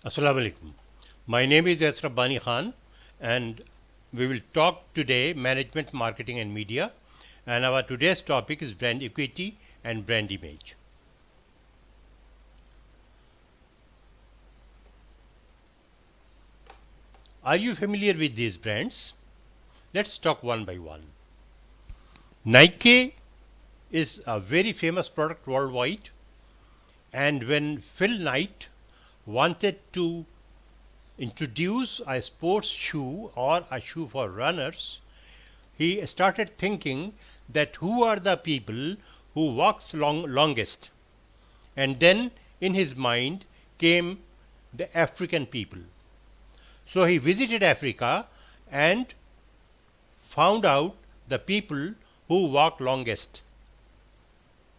Assalamu alaikum. My name is Ashraf Bani Khan, and we will talk today management, marketing, and media. And our today's topic is brand equity and brand image. Are you familiar with these brands? Let's talk one by one. Nike is a very famous product worldwide, and when Phil Knight wanted to introduce a sports shoe or a shoe for runners, he started thinking that who are the people who walks longest, and then in his mind came the African people. So he visited Africa and found out the people who walk longest.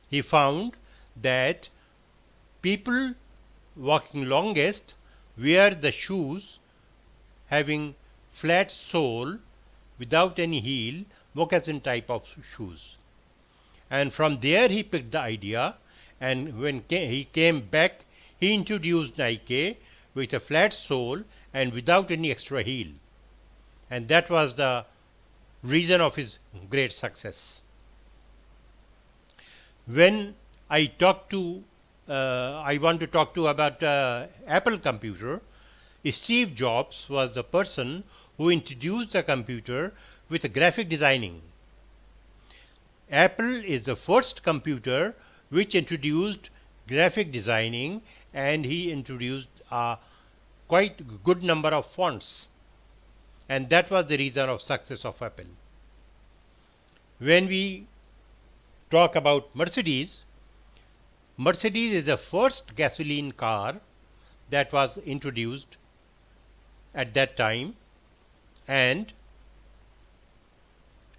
He found that people walking longest wear the shoes having flat sole without any heel, moccasin type of shoes. And from there he picked the idea, and when he came back, he introduced Nike with a flat sole and without any extra heel. And that was the reason of his great success. When I want to talk to about Apple computer. Steve Jobs was the person who introduced the computer with graphic designing. Apple is the first computer which introduced graphic designing, and he introduced a quite good number of fonts, and that was the reason of success of Apple. When we talk about Mercedes, Mercedes is the first gasoline car that was introduced at that time, and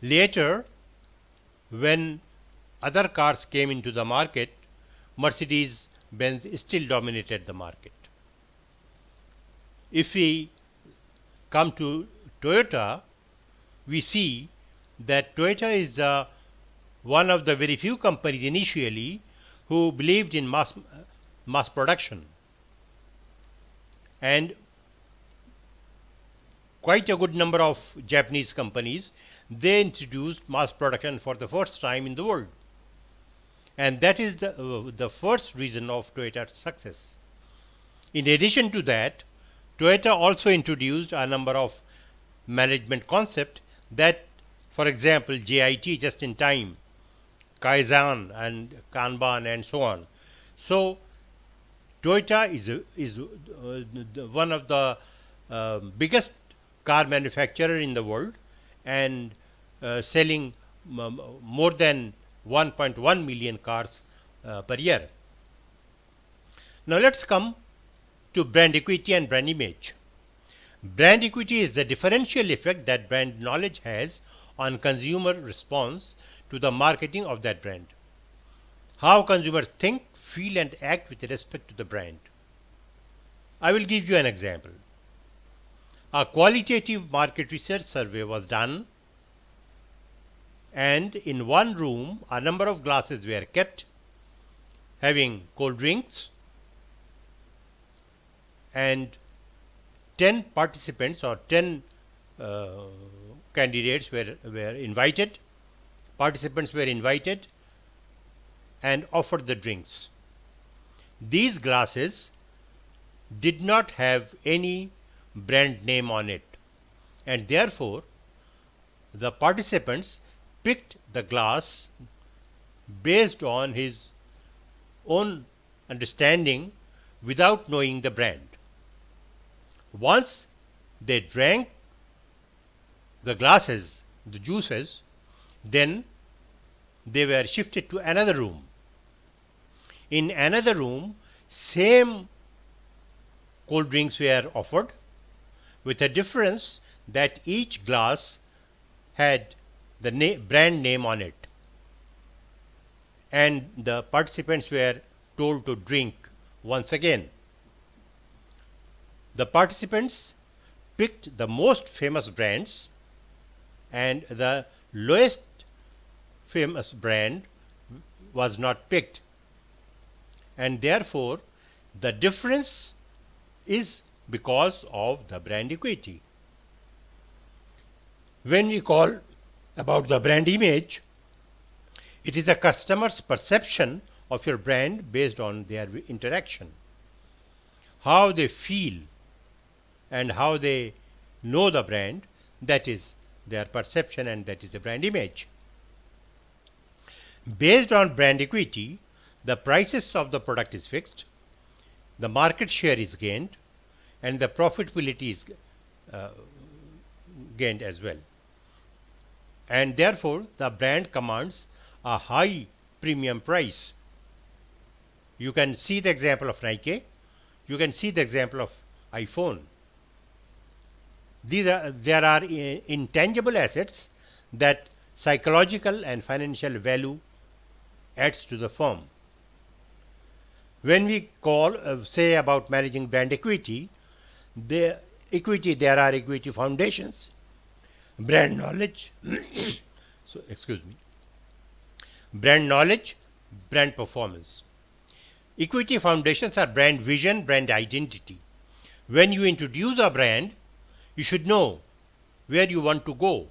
later when other cars came into the market, Mercedes-Benz still dominated the market. If we come to Toyota, we see that Toyota is one of the very few companies initially who believed in mass production, and quite a good number of Japanese companies, they introduced mass production for the first time in the world, and that is the first reason of Toyota's success. In addition to that, Toyota also introduced a number of management concepts that, for example, JIT, just in time, Kaizen and Kanban and so on. So Toyota is one of the biggest car manufacturer in the world, and selling more than 1.1 million cars per year. Now let's come to brand equity and brand image. Brand equity is the differential effect that brand knowledge has on consumer response to the marketing of that brand. How consumers think, feel, and act with respect to the brand. I will give you an example. A qualitative market research survey was done, and in one room a number of glasses were kept having cold drinks, and 10 participants or 10 candidates were invited, participants were invited and offered the drinks. These glasses did not have any brand name on it, and therefore the participants picked the glass based on his own understanding without knowing the brand. Once they drank the glasses, the juices, then they were shifted to another room. In another room, same cold drinks were offered, with a difference that each glass had the brand name on it, and the participants were told to drink once again. The participants picked the most famous brands, and the lowest famous brand was not picked, and therefore the difference is because of the brand equity. When we call about the brand image, it is a customer's perception of your brand based on their interaction, how they feel and how they know the brand. That is their perception, and that is the brand image. Based on brand equity, the prices of the product is fixed, the market share is gained, and the profitability is gained as well. And therefore, the brand commands a high premium price. You can see the example of Nike. You can see the example of iPhone. There are intangible assets that psychological and financial value adds to the firm. When we say about managing brand equity, there are equity foundations, brand knowledge, brand knowledge, brand performance. Equity foundations are brand vision, brand identity. When you introduce a brand, you should know where you want to go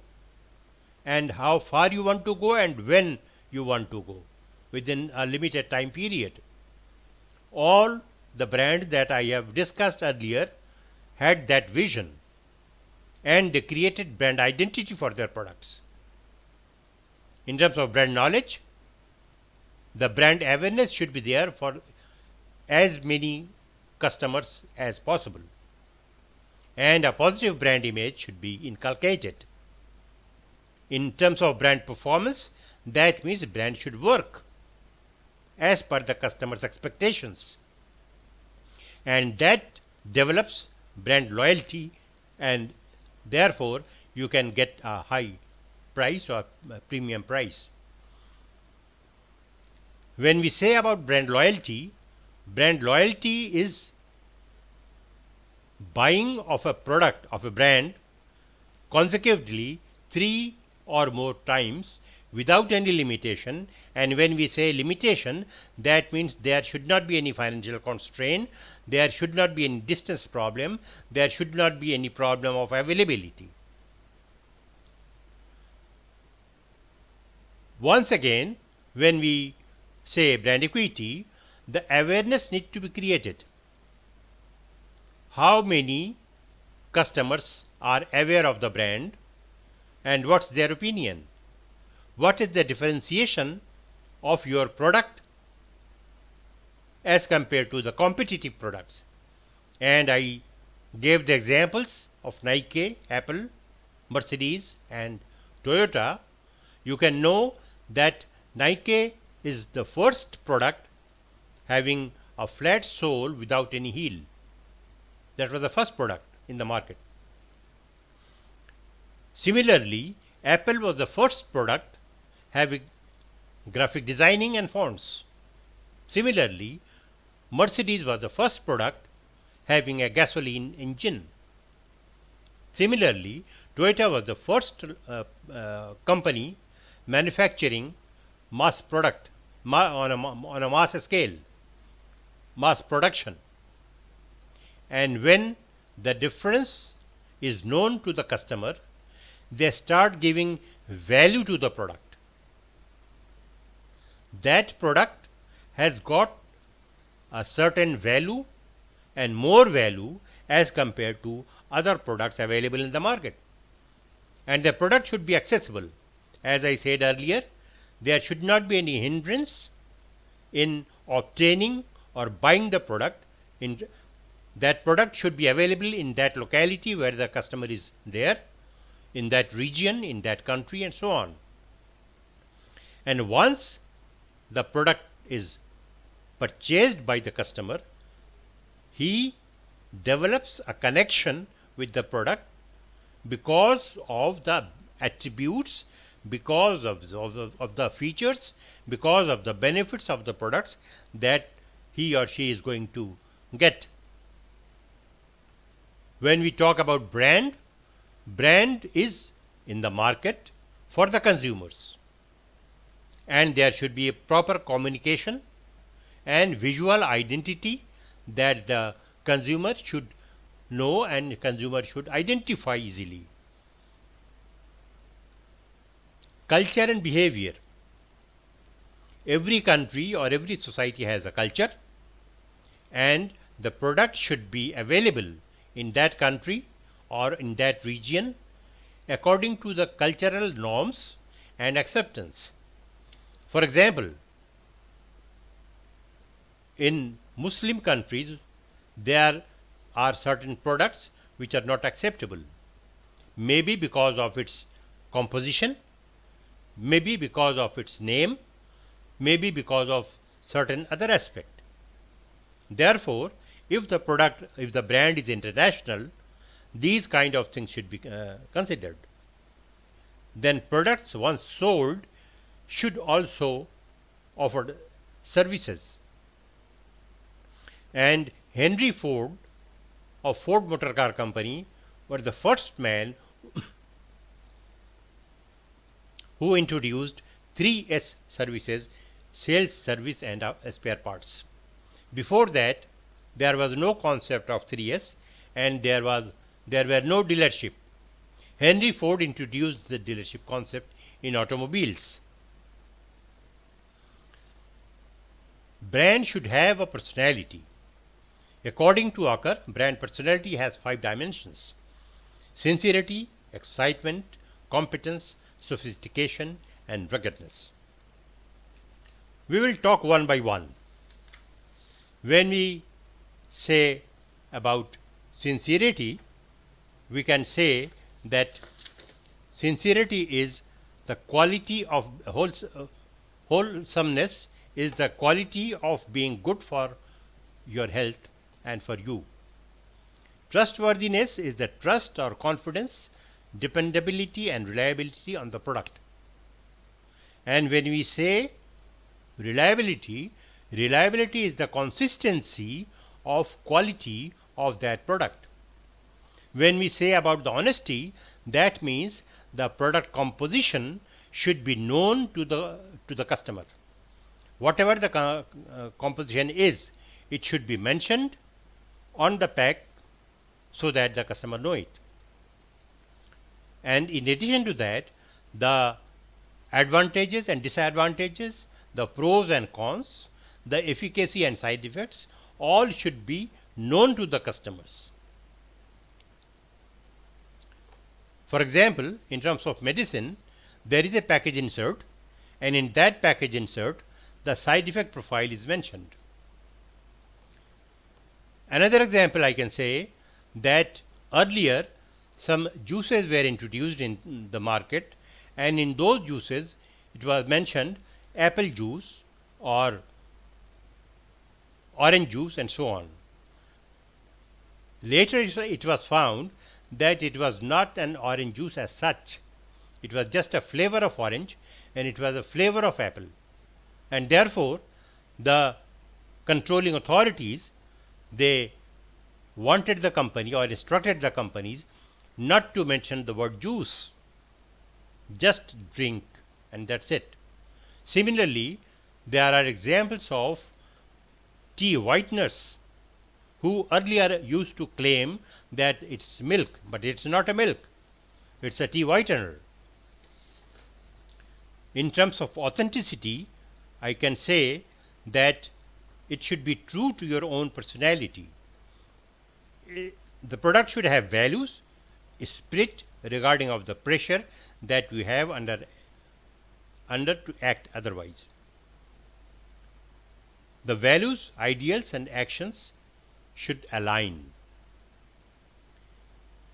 and how far you want to go and when you want to go within a limited time period. All the brands that I have discussed earlier had that vision, and they created brand identity for their products. In terms of brand knowledge, the brand awareness should be there for as many customers as possible, and a positive brand image should be inculcated. In terms of brand performance, that means the brand should work as per the customer's expectations, and that develops brand loyalty, and therefore you can get a high price or a premium price. When we say about brand loyalty is buying of a product of a brand consecutively 3 or more times without any limitation. And when we say limitation, that means there should not be any financial constraint, there should not be any distance problem, there should not be any problem of availability. Once again, when we say brand equity, the awareness needs to be created. How many customers are aware of the brand and what's their opinion? What is the differentiation of your product as compared to the competitive products? And I gave the examples of Nike, Apple, Mercedes and Toyota. You can know that Nike is the first product having a flat sole without any heel. That was the first product in the market. Similarly, Apple was the first product having graphic designing and fonts. Similarly, Mercedes was the first product having a gasoline engine. Similarly, Toyota was the first company manufacturing mass product on a mass scale, mass production. And when the difference is known to the customer, they start giving value to the product. That product has got a certain value and more value as compared to other products available in the market. And the product should be accessible. As I said earlier, there should not be any hindrance in obtaining or buying the product. That product should be available in that locality where the customer is there, in that region, in that country and so on. And once the product is purchased by the customer, he develops a connection with the product because of the attributes, because of the features, because of the benefits of the products that he or she is going to get. When we talk about brand is in the market for the consumers, and there should be a proper communication and visual identity that the consumer should know and consumer should identify easily. Culture and behavior. Every country or every society has a culture, and the product should be available in that country or in that region according to the cultural norms and acceptance. For example, in Muslim countries, there are certain products which are not acceptable, maybe because of its composition, maybe because of its name, maybe because of certain other aspect. Therefore, if the brand is international, these kind of things should be considered. Then products once sold should also offer services. And Henry Ford of Ford Motor Car Company were the first man who introduced 3S services: sales, service and spare parts. Before that, there was no concept of 3S, and there were no dealership. Henry Ford introduced the dealership concept in automobiles. Brand should have a personality. According to Acker, brand personality has 5 dimensions: sincerity, excitement, competence, sophistication and ruggedness. We will talk one by one. When we say about sincerity, we can say that sincerity is the quality of wholesomeness, is the quality of being good for your health and for you. Trustworthiness is the trust or confidence, dependability and reliability on the product. And when we say reliability, reliability is the consistency of quality of that product. When we say about the honesty, that means the product composition should be known to the customer. Whatever the composition is, it should be mentioned on the pack so that the customer know it. And in addition to that, the advantages and disadvantages, the pros and cons, the efficacy and side effects, all should be known to the customers. For example, in terms of medicine, there is a package insert, and in that package insert, the side effect profile is mentioned. Another example I can say that earlier some juices were introduced in the market, and in those juices it was mentioned apple juice or orange juice and so on. Later it was found that it was not an orange juice as such. It was just a flavor of orange and it was a flavor of apple. And therefore, the controlling authorities, they wanted the company or instructed the companies not to mention the word juice. Just drink and that's it. Similarly, there are examples of tea whiteners who earlier used to claim that it's milk, but it's not a milk, it's a tea whitener. In terms of authenticity, I can say that it should be true to your own personality. The product should have values, spirit regarding of the pressure that we have under to act otherwise. The values, ideals and actions should align.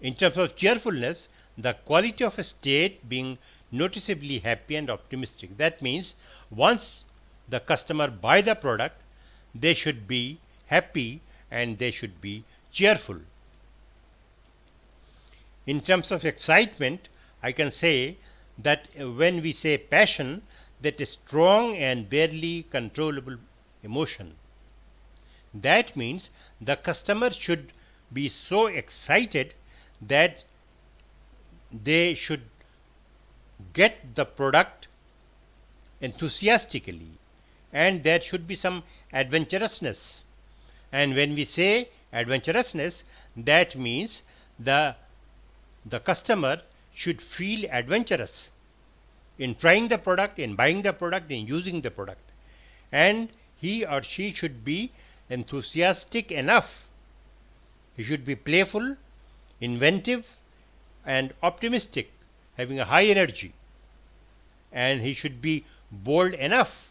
In terms of cheerfulness, the quality of a state being noticeably happy and optimistic. That means once the customer buy the product, they should be happy and they should be cheerful. In terms of excitement, I can say that when we say passion, that is strong and barely controllable emotion. That means the customer should be so excited that they should get the product enthusiastically, and there should be some adventurousness. And when we say adventurousness, that means the customer should feel adventurous in trying the product, in buying the product, in using the product, and he or she should be enthusiastic enough. He should be playful, inventive, and optimistic, having a high energy, and he should be bold enough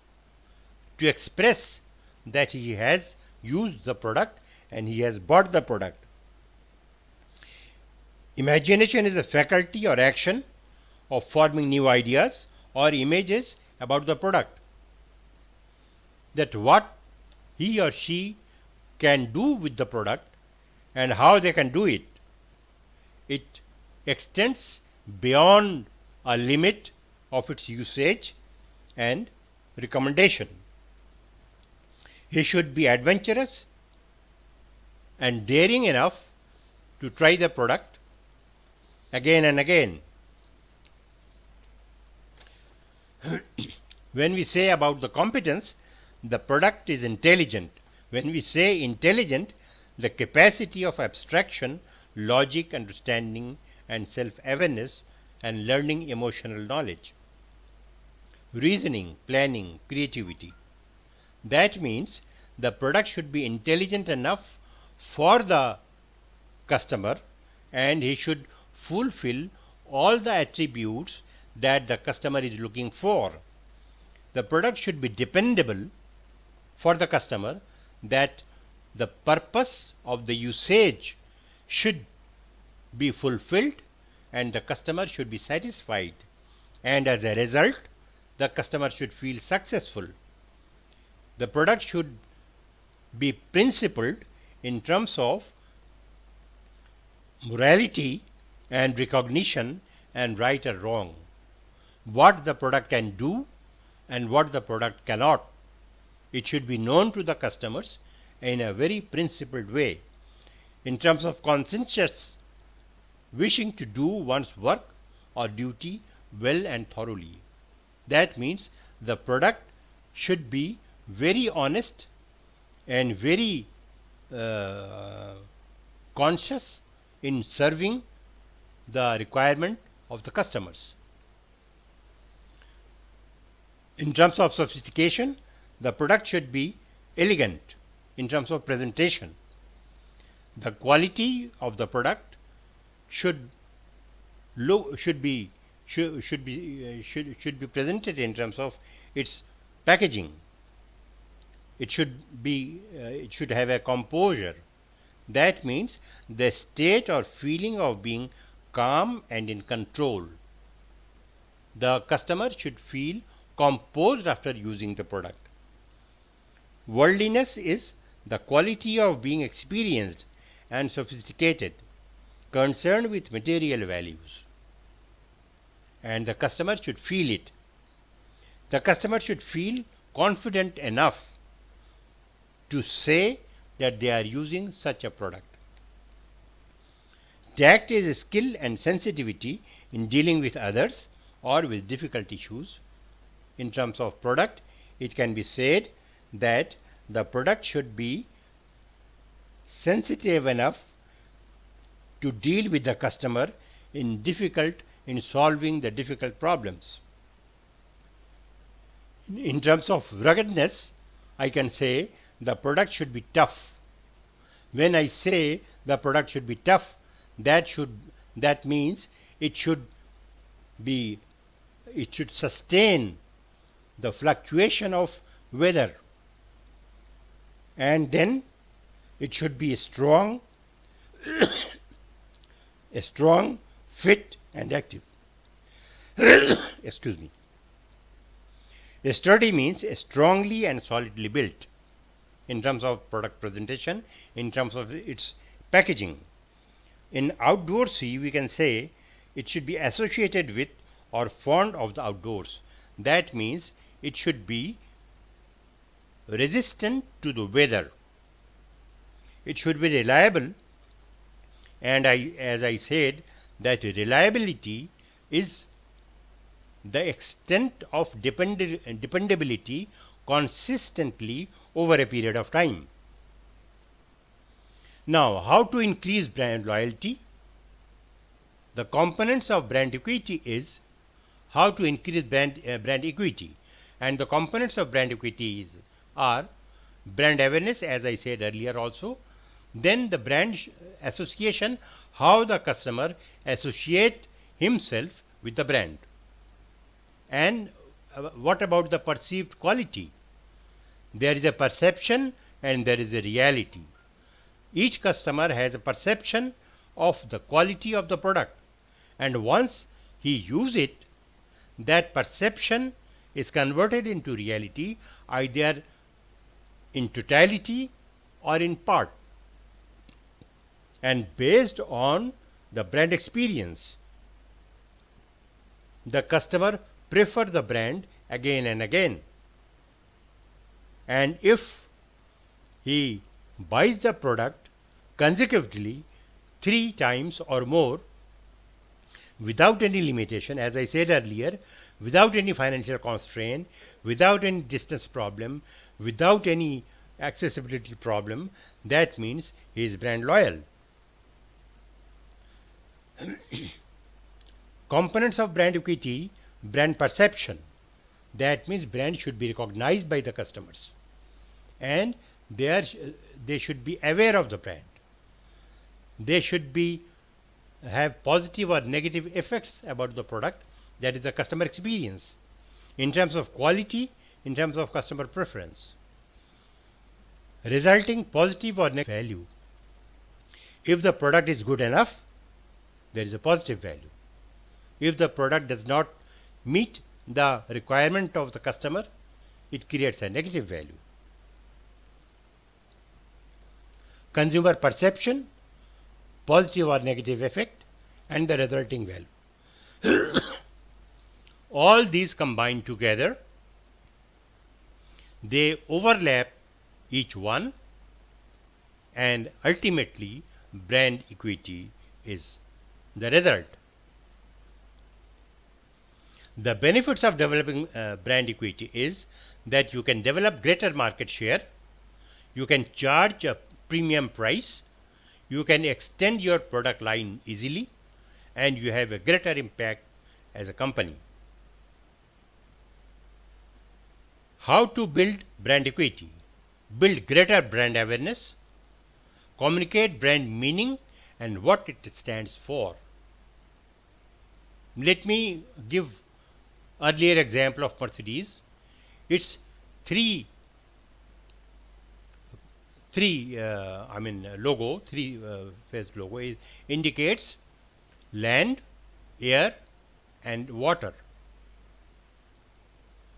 to express that he has used the product and he has bought the product. Imagination is a faculty or action of forming new ideas or images about the product, that what he or she can do with the product and how they can do it. It extends beyond a limit of its usage and recommendation. He should be adventurous and daring enough to try the product again and again. When we say about the competence, the product is intelligent. When we say intelligent, the capacity of abstraction, logic, understanding, and self-awareness, and learning emotional knowledge, reasoning, planning, creativity. That means the product should be intelligent enough for the customer, and he should fulfill all the attributes that the customer is looking for. The product should be dependable for the customer, that the purpose of the usage should be fulfilled and the customer should be satisfied, and as a result the customer should feel successful. The product should be principled in terms of morality and recognition and right or wrong, what the product can do and what the product cannot. It should be known to the customers in a very principled way, in terms of conscientious wishing to do one's work or duty well and thoroughly. That means the product should be very honest and very conscious in serving the requirement of the customers. In terms of sophistication, the product should be elegant in terms of presentation. The quality of the product should be presented in terms of its packaging. It should have a composure. That means the state or feeling of being calm and in control. The customer should feel composed after using the product. Worldliness is the quality of being experienced and sophisticated, concerned with material values, and the customer should feel it. The customer should feel confident enough to say that they are using such a product. Tact is a skill and sensitivity in dealing with others or with difficult issues. In terms of product, it can be said that the product should be sensitive enough to deal with the customer in solving the difficult problems. In terms of ruggedness, I can say the product should be tough. When I say the product should be tough, that means it should sustain the fluctuation of weather, and then it should be strong, fit and active. Excuse me. Sturdy means strongly and solidly built in terms of product presentation, in terms of its packaging. In outdoorsy, we can say it should be associated with or fond of the outdoors. That means it should be resistant to the weather. It should be reliable, and as I said, that reliability is the extent of dependability consistently over a period of time. Now, how to increase brand loyalty? The components of brand equity is how to increase brand equity, and the components of brand equity are brand awareness, as I said earlier also, then the brand association, how the customer associate himself with the brand, and what about the perceived quality? There is a perception and there is a reality. Each customer has a perception of the quality of the product, and once he uses it, that perception is converted into reality, either in totality or in part, and based on the brand experience, the customer prefer the brand again and again. And if he buys the product consecutively 3 times or more without any limitation, as I said earlier, without any financial constraint, without any distance problem, without any accessibility problem, that means he is brand loyal. Components of brand equity: brand perception. That means brand should be recognized by the customers, and they should be aware of the brand. They should be have positive or negative effects about the product, that is the customer experience, in terms of quality, in terms of customer preference, resulting positive or negative value. If the product is good enough, there is a positive value. If the product does not meet the requirement of the customer, it creates a negative value. Consumer perception, positive or negative effect, and the resulting value. All these combined together, they overlap each one, and ultimately brand equity is the result. The benefits of developing brand equity is that you can develop greater market share, you can charge a premium price, you can extend your product line easily, and you have a greater impact as a company. How to build brand equity? Build greater brand awareness, communicate brand meaning and what it stands for. Let me give earlier example of Mercedes. Its three logo, phase logo indicates land, air and water.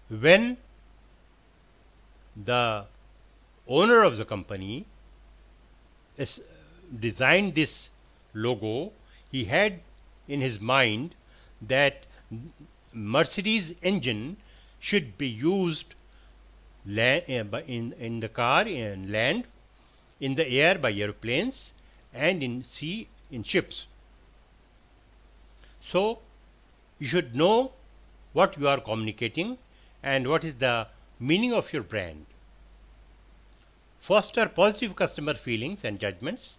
When the owner of the company designed this logo, he had in his mind that Mercedes engine should be used in the car, in land, in the air by airplanes, and in sea in ships. So you should know what you are communicating and what is the meaning of your brand. Foster positive customer feelings and judgments.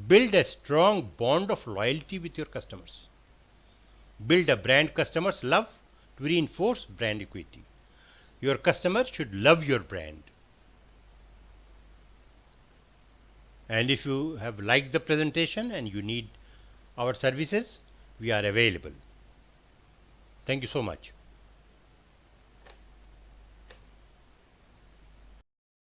Build a strong bond of loyalty with your customers. Build a brand customers love to reinforce brand equity. Your customer should love your brand. And if you have liked the presentation and you need our services, we are available. Thank you so much.